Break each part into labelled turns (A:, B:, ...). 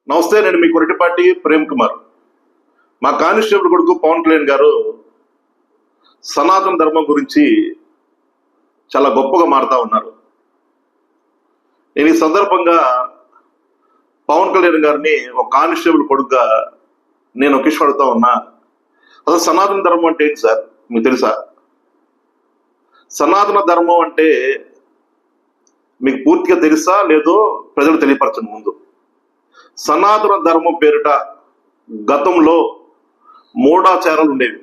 A: నమస్తే, నేను మీ కొరటిపాటి ప్రేమ్ కుమార్. మా కానిస్టేబుల్ కొడుకు పవన్ కళ్యాణ్ గారు సనాతన ధర్మం గురించి చాలా గొప్పగా మారుతా ఉన్నారు. నేను ఈ సందర్భంగా పవన్ కళ్యాణ్ గారిని ఒక కానిస్టేబుల్ కొడుకుగా నేను ఒక ఇష్యూ అడుగుతా ఉన్నా. అసలు సనాతన ధర్మం అంటే ఏంటి సార్, మీకు తెలుసా? సనాతన ధర్మం అంటే మీకు పూర్తిగా తెలుసా లేదో ప్రజలు తెలియపరచండి. ముందు సనాతన ధర్మం పేరిట గతంలో మూఢాచారాలు ఉండేవి.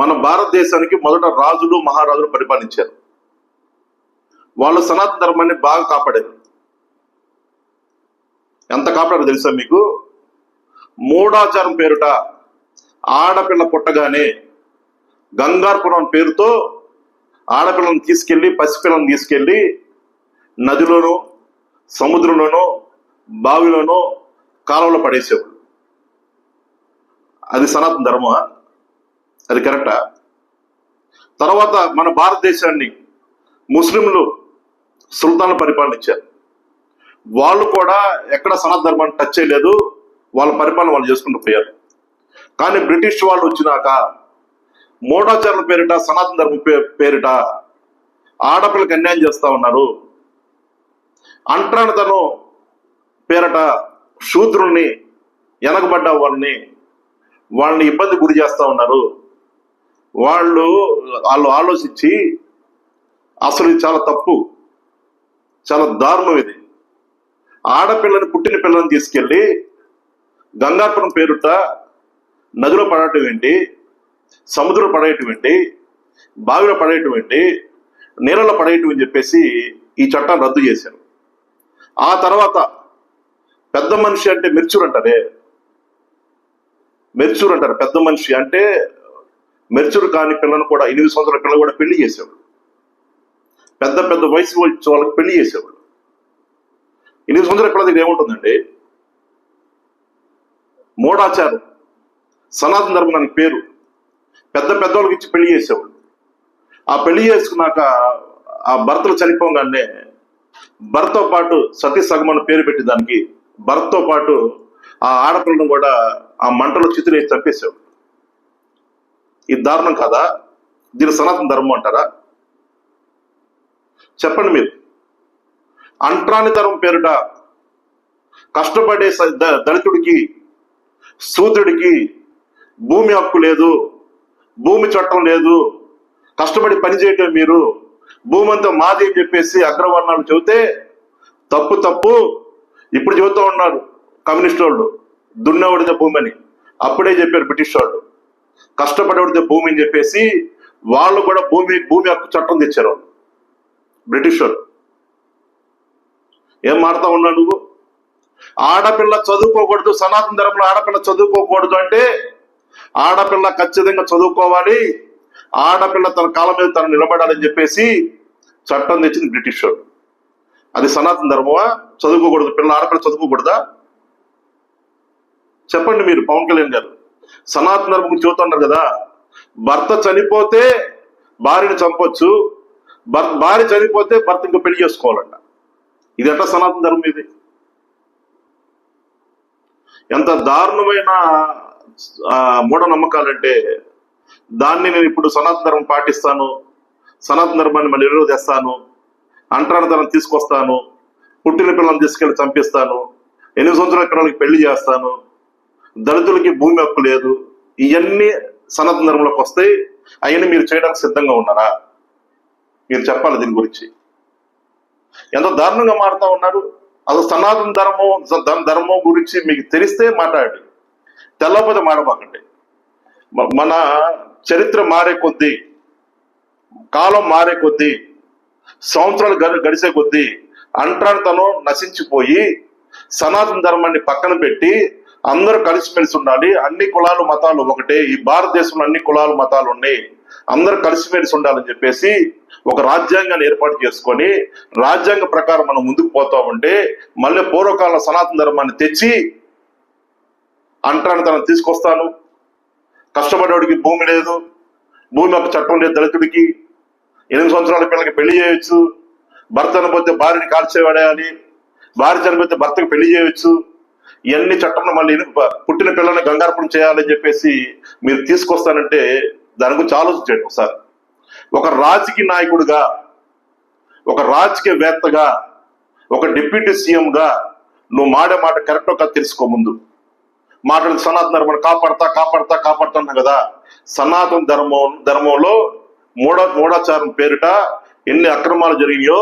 A: మన భారతదేశానికి మొదట రాజులు మహారాజులు పరిపాలించారు. వాళ్ళు సనాతన ధర్మాన్ని బాగా కాపాడారు. ఎంత కాపాడారు తెలుసా మీకు? మూఢాచారం పేరుట ఆడపిల్ల పుట్టగానే గంగార్పణం పేరుతో ఆడపిల్లను తీసుకెళ్లి, పసిపిల్లను తీసుకెళ్లి నదిలోనూ సముద్రంలోనో బావిలోనో కాలంలో పడేసేవాడు. అది సనాతన ధర్మమా? అది కరెక్టా? తర్వాత మన భారతదేశాన్ని ముస్లింలు సుల్తాన్లు పరిపాలించారు. వాళ్ళు కూడా ఎక్కడ సనాతన ధర్మాన్ని టచ్ చేయలేదు. వాళ్ళ పరిపాలన వాళ్ళు చేసుకుంటూ పోయారు. కానీ బ్రిటిష్ వాళ్ళు వచ్చినాక మూఢాచారాల పేరిట, సనాతన ధర్మం పేరిట ఆడపిల్లకి అన్యాయం చేస్తా ఉన్నారు. అంటరానితనం పేరట శూద్రుల్ని, వెనకబడ్డ వాళ్ళని ఇబ్బంది గురి చేస్తా ఉన్నారు. వాళ్ళు ఆలోచించి అసలు ఇది చాలా తప్పు, చాలా దారుణం. ఇది ఆడపిల్లని, పుట్టిన పిల్లని తీసుకెళ్ళి గంగార్పణం పేరుట నదిలో పడేయటం ఏంటి, సముద్రంలో పడేయటం ఏంటి, బావిలో పడేయటం ఏంటి, నీళ్ళలో పడేయటం అని చెప్పేసి ఈ చట్టాన్ని రద్దు చేశారు. ఆ తర్వాత పెద్ద మనిషి అంటే మెర్చూర్ అంటారే, మెర్చూర్ అంటారు. పెద్ద మనిషి అంటే మెర్చూర్ కాని పిల్లను కూడా, 8 సంవత్సరాల పిల్లలు కూడా పెళ్లి చేసేవాడు. పెద్ద పెద్ద వయసు వాళ్ళకి పెళ్లి చేసేవాడు. 8 సంవత్సరాల పిల్ల దగ్గర ఏముంటుందండి? మూఢాచారం, సనాతన ధర్మం దానికి పేరు. పెద్ద పెద్దవాళ్ళకి ఇచ్చి పెళ్లి చేసేవాడు. ఆ పెళ్లి చేసుకున్నాక ఆ భర్తలు చనిపోగానే భర్తతో పాటు సతీ సగమన పేరు పెట్టి దానికి భర్తతో పాటు ఆ ఆడపిల్లను కూడా ఆ మంటలో చితులేసి చంపేసేవాడు. ఇది దారుణం కాదా? దీని సనాతన ధర్మం అంటారా? చెప్పండి మీరు. అంటరాని ధర్మం పేరుట కష్టపడే దళితుడికి, శూద్రుడికి భూమి హక్కు లేదు, భూమి చట్టం లేదు, కష్టపడి పని చేయటం మీరు, భూమి అంతా మాది అని చెప్పేసి అగ్రవర్ణాలు చెబితే తప్పు. ఇప్పుడు చెబుతూ ఉన్నారు కమ్యూనిస్ట్ వాళ్ళు, దున్నేవాడిదే భూమి అని. అప్పుడే చెప్పారు బ్రిటిష్ వాళ్ళు, కష్టపడేవాడిదే భూమి అని చెప్పేసి వాళ్ళు కూడా భూమి హక్కు చట్టం తెచ్చారు బ్రిటిష్ వాళ్ళు. ఏం మారుతా ఉన్నావు నువ్వు? ఆడపిల్ల చదువుకోకూడదు, సనాతన ధర్మంలో ఆడపిల్ల చదువుకోకూడదు అంటే ఆడపిల్ల ఖచ్చితంగా చదువుకోవాలి, ఆడపిల్ల తన కాలం మీద తను నిలబడాలని చెప్పేసి చట్టం తెచ్చింది బ్రిటిష్ వాడు. అది సనాతన ధర్మమా? చదువుకోకూడదు, ఆడపిల్ల చదువుకోకూడదా? చెప్పండి మీరు. పవన్ కళ్యాణ్ గారు సనాతన ధర్మం గురించి చెబుతున్నారు కదా. భర్త చనిపోతే భార్యను చంపొచ్చు, భార్య చనిపోతే భర్త ఇంకో పెళ్లి చేసుకోవాలంట. ఇది ఎట్లా సనాతన ధర్మం? ఇది ఎంత దారుణమైన మూఢనమ్మకాలంటే దాన్ని నేను ఇప్పుడు సనాతన ధర్మం పాటిస్తాను, సనాతన ధర్మాన్ని మళ్ళీ నిరోధిస్తాను, అంటరానితనం తీసుకొస్తాను, పుట్టిన పిల్లలను తీసుకెళ్లి చంపిస్తాను, 8 సంవత్సరాల పిల్లలకి పెళ్లి చేస్తాను, దళితులకి భూమి హక్కు లేదు, ఇవన్నీ సనాతన ధర్మంలోకి వస్తాయి. అవన్నీ మీరు చేయడానికి సిద్ధంగా ఉన్నారా? మీరు చెప్పాలి దీని గురించి. ఎంత దారుణంగా మారుతా ఉన్నారు. అసలు సనాతన ధర్మం గురించి మీకు తెలిస్తే మాట్లాడండి, తెల్లకపోతే మాడబాకండి. మన చరిత్ర మారే కొద్దీ, కాలం మారే కొద్దీ, సంవత్సరాలు గడిచే కొద్దీ అంటరానితనం నశించిపోయి సనాతన ధర్మాన్ని పక్కన పెట్టి అందరూ కలిసిమెలిసి ఉండాలి, అన్ని కులాలు మతాలు ఒకటే, ఈ భారతదేశంలో అన్ని కులాలు మతాలు ఉన్నాయి, అందరూ కలిసిమెలిసి ఉండాలని చెప్పేసి ఒక రాజ్యాంగాన్ని ఏర్పాటు చేసుకొని రాజ్యాంగ ప్రకారం మనం ముందుకు పోతా ఉంటే మళ్ళీ పూర్వకాల సనాతన ధర్మాన్ని తెచ్చి అంటరానితనం తీసుకొస్తాను, కష్టపడేవాడికి భూమి లేదు, భూమి హక్కు చట్టం లేదు, దళితుడికి 8 సంవత్సరాల పిల్లలకి పెళ్లి చేయొచ్చు, భర్త అనబోతే భార్యని కాల్చేవాడేయాలి, భార్య చనిపోతే భర్తకు పెళ్లి చేయవచ్చు, ఇవన్నీ చట్టంలో మళ్ళీ పుట్టిన పిల్లల్ని గంగార్పణ చేయాలని చెప్పేసి మీరు తీసుకొస్తానంటే దాని గురించి ఆలోచించండి ఒకసారి. ఒక రాజకీయ నాయకుడిగా, ఒక రాజకీయవేత్తగా, ఒక డిప్యూటీ సీఎంగా నువ్వు మాడే మాట కరెక్టో కాదు తెలుసుకో. ముందు మాట్లాడి సనాతన ధర్మాన్ని కాపాడుతున్నా కదా. సనాతన ధర్మంలో మూఢాచారం పేరిట ఎన్ని అక్రమాలు జరిగినాయో,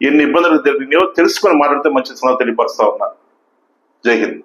A: ఎన్ని ఇబ్బందులు జరిగినాయో తెలుసుకొని మాట్లాడితే మంచి తెలియపరుస్తా ఉన్నా. జై హింద్.